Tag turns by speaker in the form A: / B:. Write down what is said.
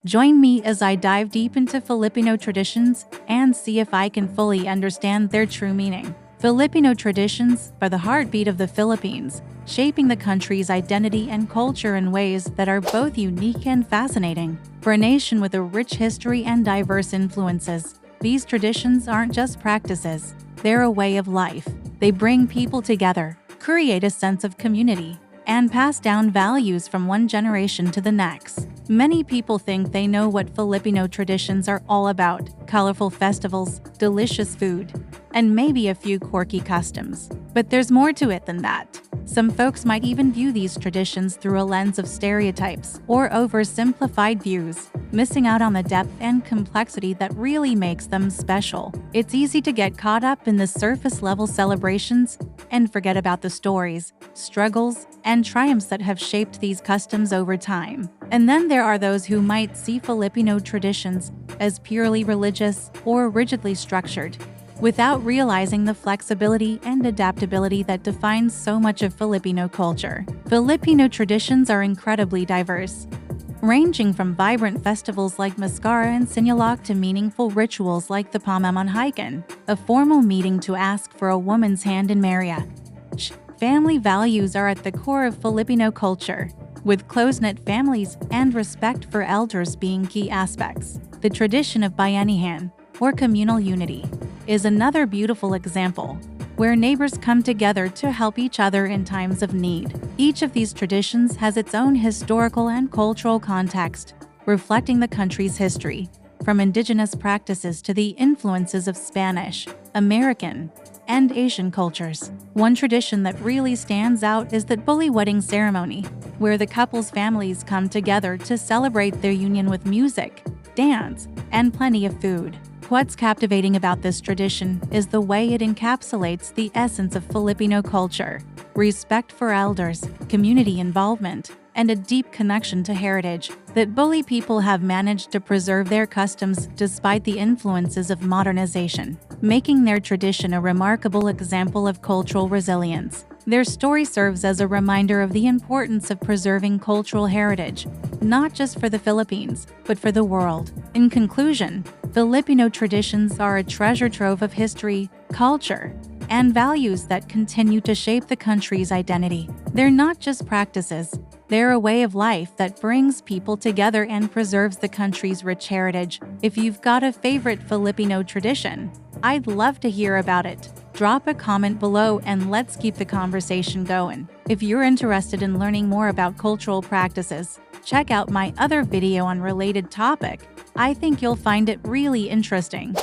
A: Join me as I dive deep into Filipino traditions and see if I can fully understand their true meaning. Filipino traditions are the heartbeat of the Philippines, shaping the country's identity and culture in ways that are both unique and fascinating. For a nation with a rich history and diverse influences, these traditions aren't just practices, they're a way of life. They bring people together, create a sense of community, and pass down values from one generation to the next. Many people think they know what Filipino traditions are all about: colorful festivals, delicious food, and maybe a few quirky customs. But there's more to it than that. Some folks might even view these traditions through a lens of stereotypes or oversimplified views, missing out on the depth and complexity that really makes them special. It's easy to get caught up in the surface-level celebrations and forget about the stories, struggles, and triumphs that have shaped these customs over time. And then there are those who might see Filipino traditions as purely religious or rigidly structured, without realizing the flexibility and adaptability that defines so much of Filipino culture. Filipino traditions are incredibly diverse, ranging from vibrant festivals like Mascara and Sinulog to meaningful rituals like the Pamamanghikan, a formal meeting to ask for a woman's hand in marriage. Family values are at the core of Filipino culture, with close-knit families and respect for elders being key aspects. The tradition of bayanihan, or communal unity, is another beautiful example, where neighbors come together to help each other in times of need. Each of these traditions has its own historical and cultural context, reflecting the country's history, from indigenous practices to the influences of Spanish, American, and Asian cultures. One tradition that really stands out is the bully wedding ceremony, where the couple's families come together to celebrate their union with music, dance, and plenty of food. What's captivating about this tradition is the way it encapsulates the essence of Filipino culture: respect for elders, community involvement, and a deep connection to heritage. That bully people have managed to preserve their customs despite the influences of modernization, making their tradition a remarkable example of cultural resilience. Their story serves as a reminder of the importance of preserving cultural heritage, not just for the Philippines, but for the world. In conclusion, Filipino traditions are a treasure trove of history, culture, and values that continue to shape the country's identity. They're not just practices, they're a way of life that brings people together and preserves the country's rich heritage. If you've got a favorite Filipino tradition, I'd love to hear about it. Drop a comment below and let's keep the conversation going. If you're interested in learning more about cultural practices, check out my other video on related topic. I think you'll find it really interesting.